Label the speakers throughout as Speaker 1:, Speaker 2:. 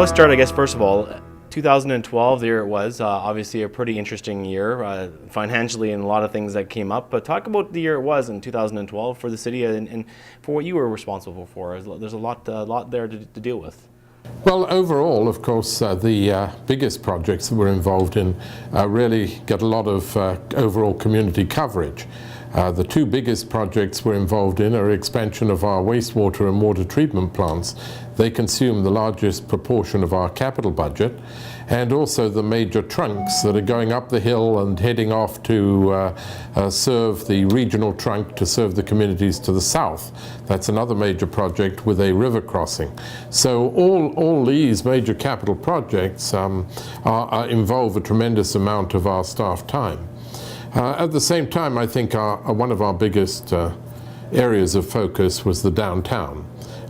Speaker 1: let's start, I guess, first of all, 2012, the year it was, obviously a pretty interesting year, financially and a lot of things that came up. But talk about the year it was in 2012 for the city and for what you were responsible for. There's a lot there to deal with.
Speaker 2: Well, overall, of course, the biggest projects that we're involved in really get a lot of overall community coverage. The two biggest projects we're involved in are expansion of our wastewater and water treatment plants. They consume the largest proportion of our capital budget, and also the major trunks that are going up the hill and heading off to serve the regional trunk to serve the communities to the south. That's another major project with a river crossing. So all these major capital projects involve a tremendous amount of our staff time. At the same time, I think one of our biggest areas of focus was the downtown.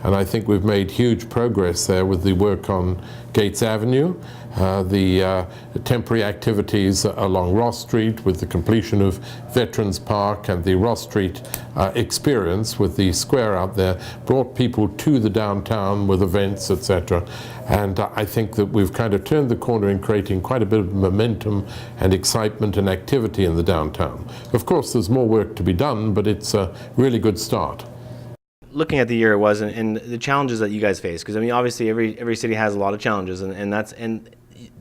Speaker 2: And I think we've made huge progress there with the work on Gates Avenue, the temporary activities along Ross Street with the completion of Veterans Park, and the Ross Street experience with the square out there brought people to the downtown with events, etc. And I think that we've kind of turned the corner in creating quite a bit of momentum and excitement and activity in the downtown. Of course, there's more work to be done, but it's a really good start.
Speaker 1: Looking at the year it was and the challenges that you guys face, because I mean obviously every city has a lot of challenges, and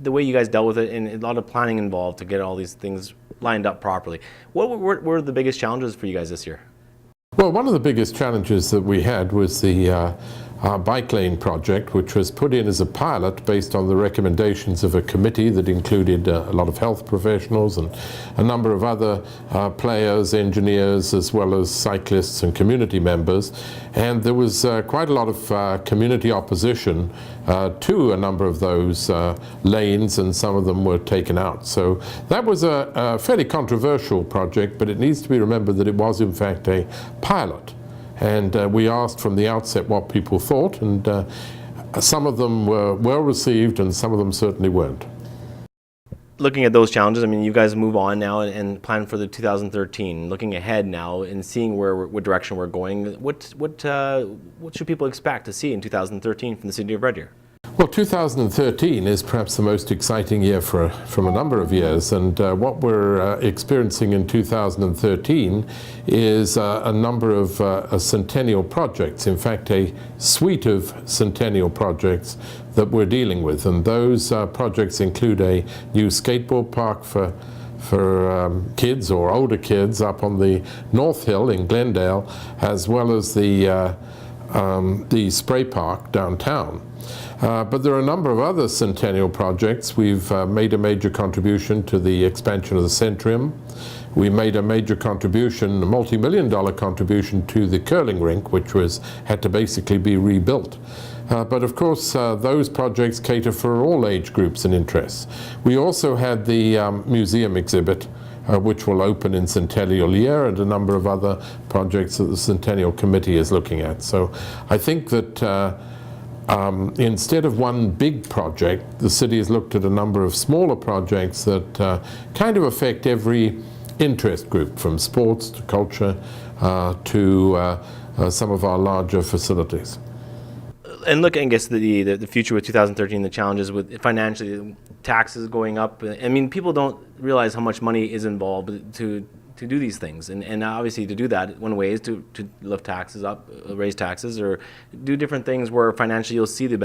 Speaker 1: the way you guys dealt with it, and a lot of planning involved to get all these things lined up properly. What were the biggest challenges for you guys this year?
Speaker 2: Well, one of the biggest challenges that we had was the bike lane project, which was put in as a pilot based on the recommendations of a committee that included a lot of health professionals and a number of other players, engineers, as well as cyclists and community members. And there was quite a lot of community opposition to a number of those lanes, and some of them were taken out. So that was a fairly controversial project, but it needs to be remembered that it was in fact a pilot. And we asked from the outset what people thought, and some of them were well received and some of them certainly weren't.
Speaker 1: Looking at those challenges, I mean, you guys move on now and plan for the 2013. Looking ahead now and seeing what direction we're going, what should people expect to see in 2013 from the City of Red Deer?
Speaker 2: Well, 2013 is perhaps the most exciting year from a number of years, and what we're experiencing in 2013 is a number of centennial projects, in fact a suite of centennial projects that we're dealing with, and those projects include a new skateboard park for kids or older kids up on the North Hill in Glendale, as well as the spray park downtown. But there are a number of other centennial projects. We've made a major contribution to the expansion of the Centrium. We made a major contribution, a multi-million-dollar contribution to the curling rink, which had to basically be rebuilt. But of course, those projects cater for all age groups and interests. We also had the museum exhibit, which will open in Centennial Year, and a number of other projects that the Centennial Committee is looking at. So I think that instead of one big project, the city has looked at a number of smaller projects that kind of affect every interest group, from sports to culture to some of our larger facilities.
Speaker 1: And look, I guess the future with 2013, the challenges with financially, taxes going up. I mean, people don't realize how much money is involved to do these things, and obviously to do that, one way is to lift taxes up, raise taxes, or do different things where financially you'll see the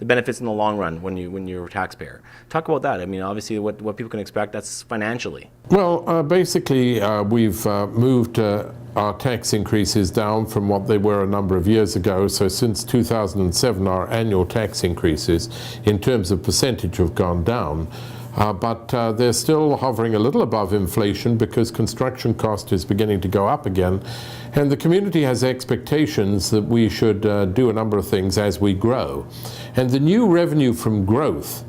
Speaker 1: benefits in the long run when you're a taxpayer. Talk about that. I mean, obviously what people can expect, that's financially.
Speaker 2: Well, basically we've moved our tax increases down from what they were a number of years ago. So since 2007, our annual tax increases in terms of percentage have gone down. But they're still hovering a little above inflation because construction cost is beginning to go up again. And the community has expectations that we should do a number of things as we grow. And the new revenue from growth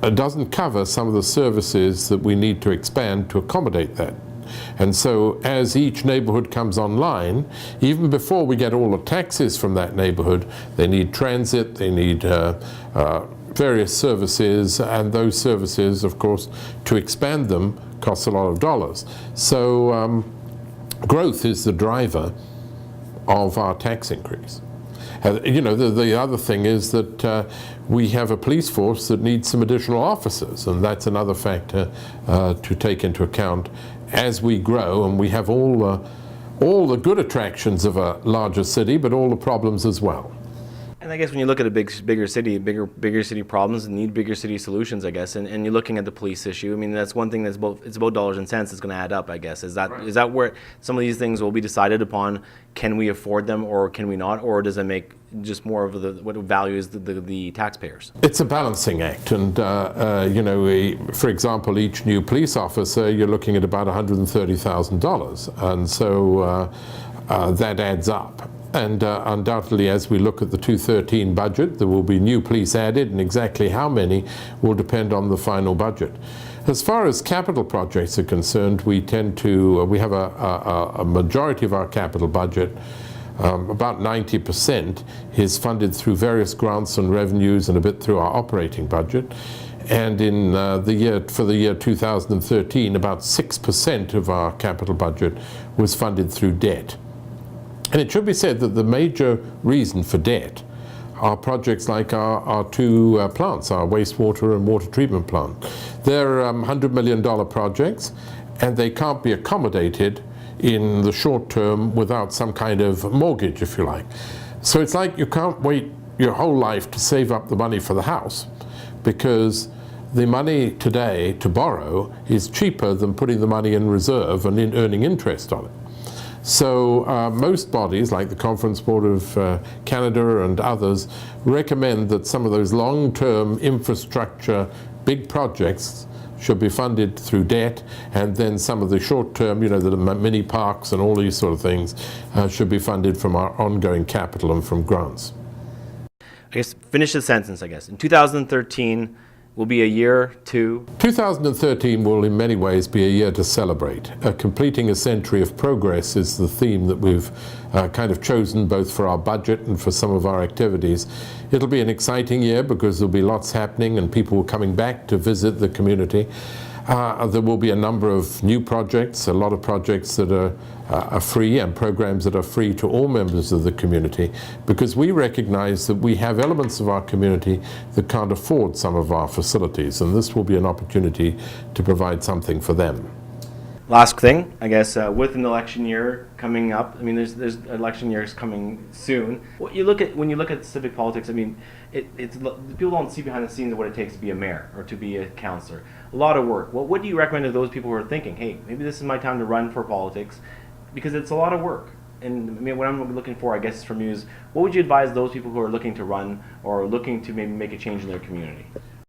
Speaker 2: doesn't cover some of the services that we need to expand to accommodate that. And so as each neighborhood comes online, even before we get all the taxes from that neighborhood, they need transit, they need various services, and those services, of course, to expand them costs a lot of dollars. So growth is the driver of our tax increase. You know, the other thing is that we have a police force that needs some additional officers, and that's another factor to take into account as we grow, and we have all the good attractions of a larger city, but all the problems as well.
Speaker 1: And I guess when you look at a bigger city, bigger city problems need bigger city solutions, I guess. And you're looking at the police issue. I mean, that's one thing that's it's about dollars and cents. It's going to add up, I guess. Is that where some of these things will be decided upon? Can we afford them, or can we not? Or does it make just more of what values the taxpayers? It's
Speaker 2: a balancing act, and you know, for example, each new police officer, you're looking at about $130,000, and so that adds up. And undoubtedly, as we look at the 2013 budget, there will be new police added, and exactly how many will depend on the final budget. As far as capital projects are concerned, we have a majority of our capital budget, about 90%, is funded through various grants and revenues and a bit through our operating budget. And in for the year 2013, about 6% of our capital budget was funded through debt. And it should be said that the major reason for debt are projects like our two plants, our wastewater and water treatment plant. They're $100 million projects, and they can't be accommodated in the short term without some kind of mortgage, if you like. So it's like you can't wait your whole life to save up the money for the house, because the money today to borrow is cheaper than putting the money in reserve and earning interest on it. So most bodies, like the Conference Board of Canada and others, recommend that some of those long-term infrastructure big projects should be funded through debt, and then some of the short-term, you know, the mini parks and all these sort of things should be funded from our ongoing capital and from grants.
Speaker 1: I guess finish the sentence, I guess. In 2013, will be a year to?
Speaker 2: 2013 will in many ways be a year to celebrate. Completing a century of progress is the theme that we've kind of chosen both for our budget and for some of our activities. It'll be an exciting year because there'll be lots happening and people coming back to visit the community. There will be a number of new projects, a lot of projects that are free, and programs that are free to all members of the community, because we recognize that we have elements of our community that can't afford some of our facilities, and this will be an opportunity to provide something for them.
Speaker 1: Last thing, I guess, with an election year coming up, I mean, there's election years coming soon. When you look at civic politics, I mean, people don't see behind the scenes of what it takes to be a mayor or to be a councillor. A lot of work. Well, what do you recommend to those people who are thinking, hey, maybe this is my time to run for politics, because it's a lot of work? And I mean, what I'm looking for, I guess, from you is, what would you advise those people who are looking to run or looking to maybe make a change in their community?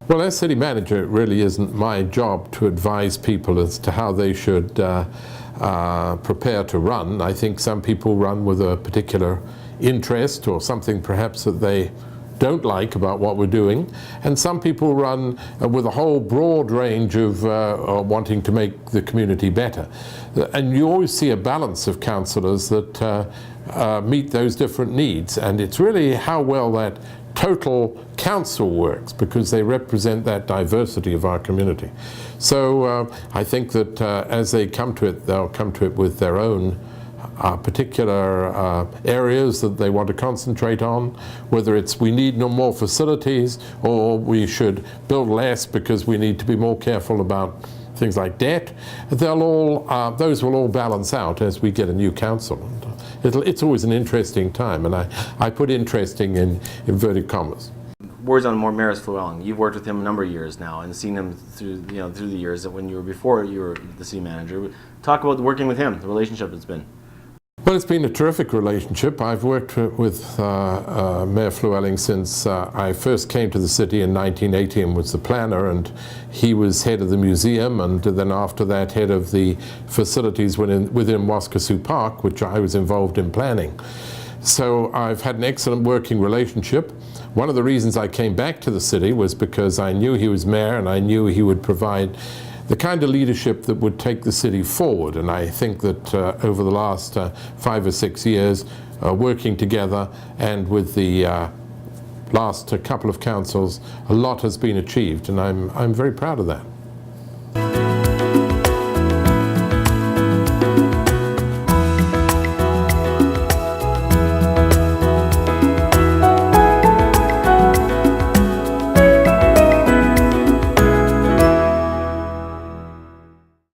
Speaker 2: Well, as city manager, it really isn't my job to advise people as to how they should prepare to run. I think some people run with a particular interest or something perhaps that they don't like about what we're doing, and some people run with a whole broad range of wanting to make the community better. And you always see a balance of councillors that meet those different needs, and it's really how well that total council works, because they represent that diversity of our community. So I think that as they come to it, they'll come to it with their own particular areas that they want to concentrate on, whether it's we need no more facilities or we should build less because we need to be more careful about things like debt. Those will all balance out as we get a new council. It's always an interesting time, and I put interesting in inverted commas.
Speaker 1: Words on Mayor Fletcher. You've worked with him a number of years now and seen him through the years that when you were before you were the city manager. Talk about working with him, the relationship it's been.
Speaker 2: Well, it's been a terrific relationship. I've worked with Mayor Fletcher since I first came to the city in 1980 and was the planner, and he was head of the museum, and then after that head of the facilities within Waskesiu Park, which I was involved in planning. So I've had an excellent working relationship. One of the reasons I came back to the city was because I knew he was mayor and I knew he would provide the kind of leadership that would take the city forward. And I think that over the last 5 or 6 years, working together and with the last couple of councils, a lot has been achieved, and I'm very proud of that.